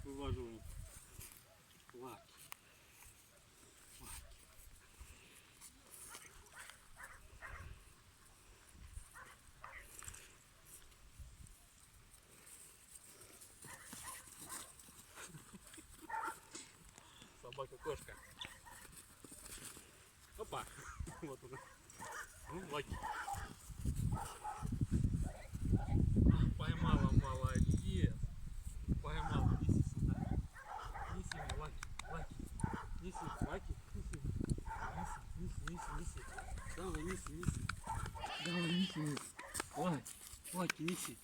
Вывожу. Лаки. Собака-кошка. Опа. Вот он. Ну, Лаки. Поймала, молодец. Поймала. Неси сюда. Неси, Лаки. Лаки. Неси, Лаки. Неси. Неси. Давай, неси. Давай, неси. Лаки, неси.